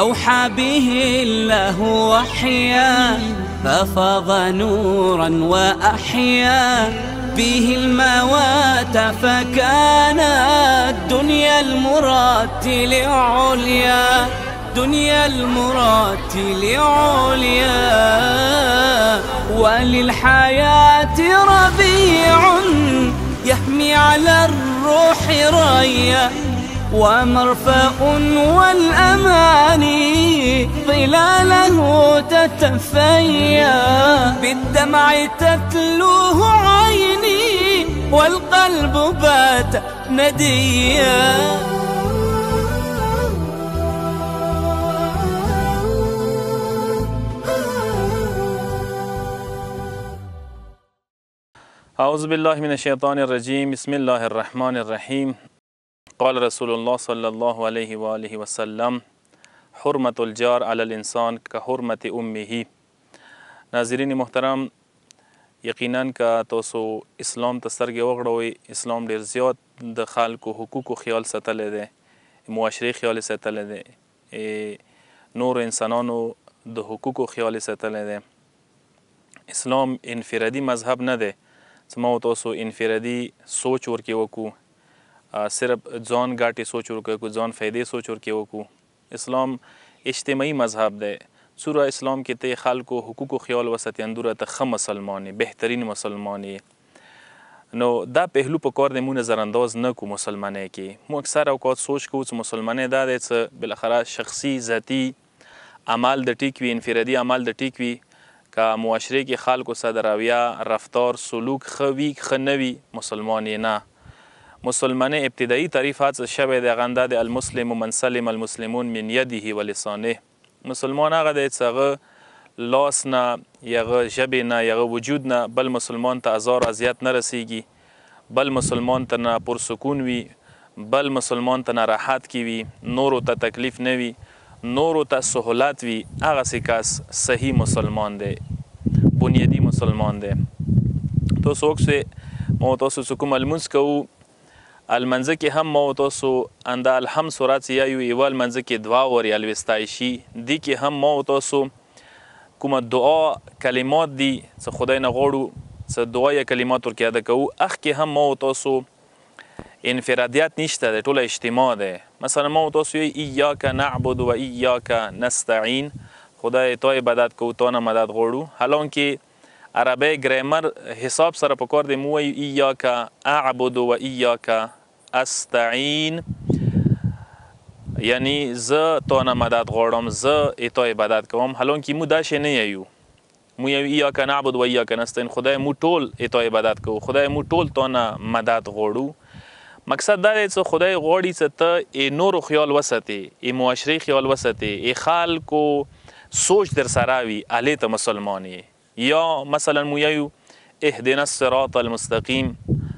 أوحى به الله وحيا ففاض نورا وأحيا به الموات فكان دنيا المراتل عليا دنيا المراتل عليا وللحياة ربيع يحمي على الروح ريا ومرفأ والأماني ظلاله تتفيا بالدمع تتلوه عيني والقلب بات نديا. أعوذ بالله من الشيطان الرجيم. بسم الله الرحمن الرحيم. قال رسول الله صلى الله عليه وآله وسلم حرمة الجار على الانسان كحرمة امه. ناظرین محترم، یقینا که تاسو اسلام ته سترګې وغړوئ، اسلام ډیر زیات د خلکو حقوقو خیال ساتلی دی، معاشري خیال ساتلی دی، نور انسانانو د حقوقو خیال ساتلی دی. اسلام انفرادي مذهب نه دی چې ما تاسو انفرادي سوچ ورکې وکړو، صرف ځان ګټې سوچ ورکې وکړو، ځان فایدې سوچ ورکې وکړو. اسلام اجتماعي مذهب دی. سوره اسلام کې ته خلکو حقوقو خیال وساتې، اندوره ته ښه مسلمان یې، بهترین مسلمان یې. نو دا پهلو په کار دی مونږ نظر انداز نه کړو مسلمانۍ کې. مونږ اکثر اوقات سوچ کوو چې مسلمانۍ دا دی چې بالاخره شخصي ذاتي عمل د ټیک وي، انفرادي عمل د ټیک وي، که معاشرې کې خلکو سره د رویه رفتار سلوک ښه وي ښه نه وي، مسلمان یې نه. مسلمانۍ ابتدایي تعریف هڅه شوی دی، هغه دا دی المسلم من سلم المسلمون من یده و لسانه. مسلمان هغه دی چې هغه لاس نه، هغه ژبې نه، هغه وجود نه بل مسلمان ته ازار اذیت نه رسیږي، بل مسلمان ته نه پرسکون وي، بل مسلمان ته نه راحت کې وي، نورو ته تکلیف نه وي، نورو ته سهولت وي. هغسې کس صحیح مسلمان دی، بنیادي مسلمان دی. تاسو وکسئ ما تاسو چې کوم لمونځ کوو، المنځه کې هم ما تاسو انده الحمد سورت یا یو یوه المنځه کې دعا وري الوستایشي، دې کې هم ما تاسو کومه دعا کلمات دي چې خدای نه غواړو چې دعا یا کلمات ورکې ادا کوو، هغ کې هم ما تاسو انفرادیت نشته دی، ټوله اجتماع دی. مثلا ما تاسو یو ایاک نعبد و ایاک نستعین، خدای تا عبادت کوو تا نه مدد غواړو. حالانکه عربی گرامر حساب سره په کار دی مو وایو ایاک اعبد و ایاک استعین، یعنی زه تا نه مدد غواړم، زه تا عبادت کوم. حالانکه مو دا شی نه یو، مو یو ایاک نعبد و ایاک نستعین، خدای مو ټول تا عبادت کوو، خدای مو ټول تا نه مدد غواړو. مقصد دا دی چې خدای غواړي چې ته نورو خیال وساتې، معاشري خیال وساتې، خلکو سوچ در سره وي، هلې ته مسلمان یې. یا مثلا مو یو اهدنا الصراط المستقیم،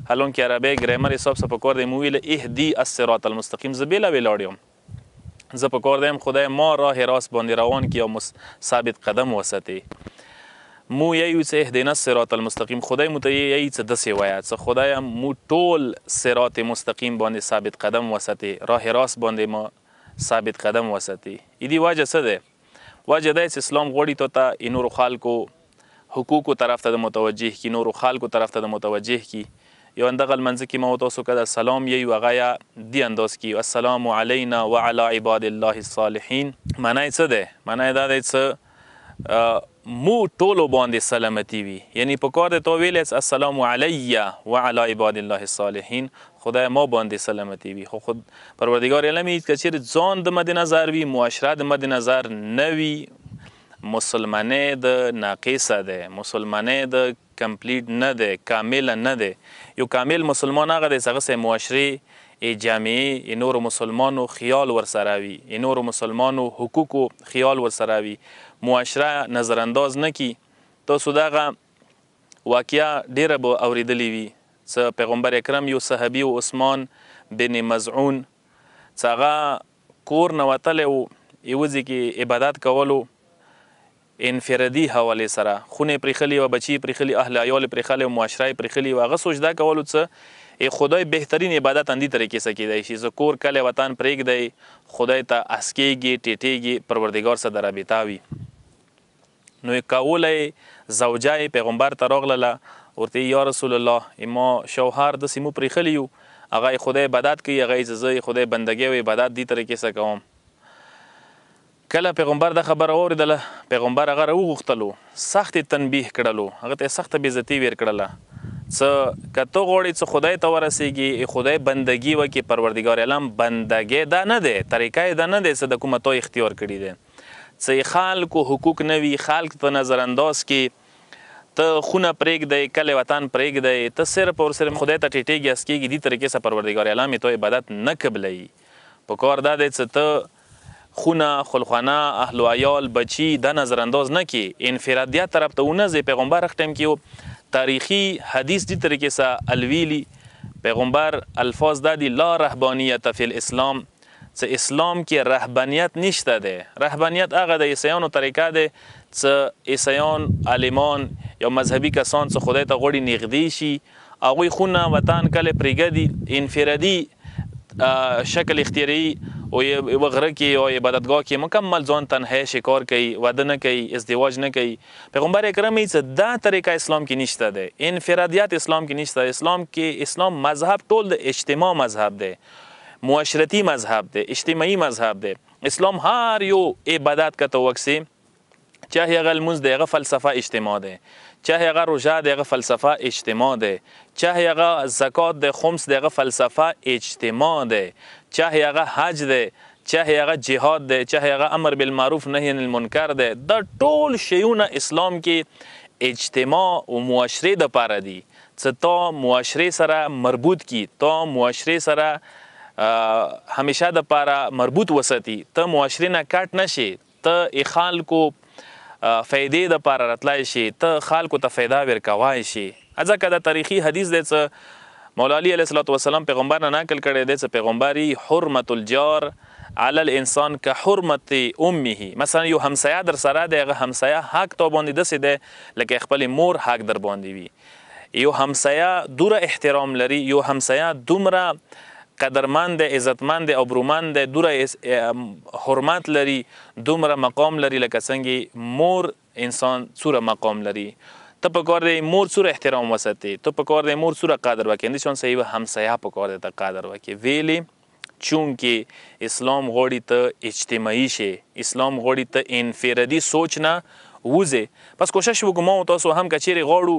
حالانکه عربی گرامر حساب سره په کار دی مو ویله اهدي الصراط المستقیم، زه بېله ولاړ یم، زه په کار دیم خدای ما راه راست باندې روان کړي او ثابت قدم وساتې. مو یو چې اهدنا الصراط المستقیم، خدای مو ته یی چې داسې وایه چې خدای مو ټول صراط مستقیم باندې ثابت قدم وساتې، راه راست باندې ما ثابت قدم وساتې. دې وجه څه دی؟ وجه دا چې اسلام غواړي ته نورو خلکو حقوقو طرف ته د متوجه کی، نورو خلکو طرف ته د متوجه کی. یو اندغه لمنځه کې ما تاسو کده سلام یی هغه یا دی انداز کی السلام علینا وعلى عباد الله الصالحین. معنی څه دی؟ معنی دا دی چې مو ټولو باندې سلامتی وي، یعنی په کار دی تا ویلی السلام علی وعلى عباد الله الصالحین، خدای ما باندې سلامتی وي. خو خود پروردگار علم هیڅ که چیرې ځان د مد نظر وي، معاشره د مد نظر نه وي، مسلمانۍ د ناقصه دی، مسلمانۍ د کمپلیټ نه دی، کامل نه دی. یو کامل مسلمان هغه دی چې هغسې معاشرې جامعې نورو مسلمانو خیال ورسره وي، نورو مسلمانو حقوقو خیال ورسره وي، معاشره نظر انداز نه کي. تاسو دغه واقعه ډیره به اورېدلې وي چې پیغمبر اکرم یو صحابي و عثمان بن مزعون چې هغه کور نه وتلی و، یوه ځای کې عبادت کولو، انفرادي حوالې سره خونې پرېښلي وه، بچي پرېښلي، اهل عیال پرېښلی و، معاشره یې پرېښلي وه، هغه سوچ دا کولو څه خدای بهترین عبادت اندي طریقې سره کیدای شي. زه کور کلی وطن پرېږدی، خدای ته اسکېږي، ټیټېږي، پروردګار سره د رابطه وي. نو کولی زوجه یې پیغمبر ته راغلله، ورته یا رسول الله ما شوهر داسې مو پرېښلي یو، هغه یې خدای عبادت کوي، هغه یې زه یې خدای بندګۍ او عبادت دې طریقې سره کوم. کله پیغمبر دا خبره واورېدله، پیغمبر هغه راوغوښتلو، سخت یې تنبیه کړلو، هغه ته یې سخته بېعزتي ویر کړله. څه که ته غواړې څه خدای ته ورسېږي، خدای بندګي وکړي، پروردګار عالم بندګۍ دا نه دی، طریقه یې دا نه دی څه د کومه تا اختیار کړي دی. څه خلکو حقوق نه وي، خلک ته نظر انداز کړي، ته خونه پرېږدی، کلی وطن پرېږدی، ته صرف او صرف خدای ته ټیټېږي، اسکېږي، دې طریقې سره پروردګار عالم یې تا عبادت نه قبلوي. پکار دا دی څه ته خونه، خلخانه، اهل و عیال، بچي دا نظر انداز نه کړي، انفرادیت طرف ته ونه ځې. پیغمبر هغه ټایم کې تاریخي حدیث دې طریقې سره الویلي، پیغمبر الفاظ دا دي لا رهبانیت فی الاسلام، څه اسلام کې رهبانیت نشته دی. رهبانیت هغه د عیسیانو طریقه دی څه عیسیان، عالمان یا مذهبي کسان څه خدای ته غواړي نږدې شي، هغوی خونه، وطن، کلی پرېږدي، انفرادي شکل اختیاري او یوه غره کې یا عبادتګاه کې مکمل ځان تنهایی شکار کوي، واده نه کوي، ازدواج نه کوي. پیغمبر اکرم یې څه دا طریقه اسلام کې نشته دی، انفرادیت اسلام کې نشته. اسلام کې اسلام مذهب ټول د اجتماع مذهب دی، معاشرتي مذهب دی، اجتماعي مذهب دی. اسلام هر یو عبادت که ته وکسې، چاهی هغه لمونځ دی هغه فلسفه اجتماع دی، چاهی هغه روژه دی هغه فلسفه اجتماع دی، چاهی هغه زکات دی، خمس دی هغه فلسفه اجتماع دی، چاهی هغه حج دی، چاهی هغه جهاد دی، چاهی هغه امر بالمعروف نهی عن المنکر دی. دا ټول شیونه اسلام کې اجتماع او معاشرې دپاره دي. څه تا معاشرې سره مربوط کی، تا معاشرې سره همیشه دپاره مربوط وساتي، ته معاشرې نه کټ نشي، ته خلکو فایدې دپاره راتلی شي، ته خلکو ته فایده ورکوای شي. ځکه دا تاریخي حدیث دی څه مولا علی علیه السلام پیغمبر نه نقل کړی دی څه پیغمبري حرمت الجار علی الانسان که حرمت امه. مثلا یو همسایه در سره دی، هغه همسایه حق تا باندې داسې دی لکه خپلې مور حق در باندې وي. یو همسایه دوره احترام لري، یو همسایه دومره قدرمند، عزتمند، ابرومند، دوره حرمت لري، دومره مقام لري لکه څنګه مور انسان څوره مقام لري. ته پکار دی مور څوره احترام وساتي، ته پکار دی مور څوره قدر وکړي، اندې شان صحیح همسایه پکار دی ته قدر وکړي. ویلې چونکې اسلام غواړي ته اجتماعي شي، اسلام غواړي ته انفرادي سوچ نه وځې. پس کوشش وکړو ما او تاسو هم که چیرې غواړو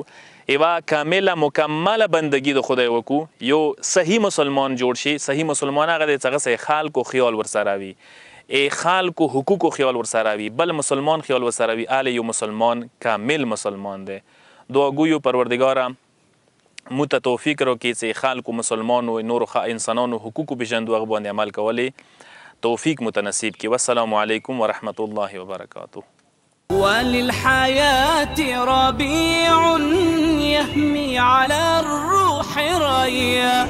یوه کامله مکمله بندګي د خدای وکړو، یو صحیح مسلمان جوړ شي. صحیح مسلمان هغه دی چې هغه صحیح خلکو خیال ورسره وي، خلکو حقوقو خیال ورسره وي، بل مسلمان خیال ورسره وي، اهل یو مسلمان کامل مسلمان دی. دعا ګویو پروردګاره موږ ته توفیق راکړي چې خلکو، مسلمانو، نورو انسانانو حقوقو پېژندو، هغه باندې عمل کولې توفیق مو ته نصیب کړي. والسلام علیکم ورحمة الله وبرکاته. وللحياة ربيع يهمي على الروح ريا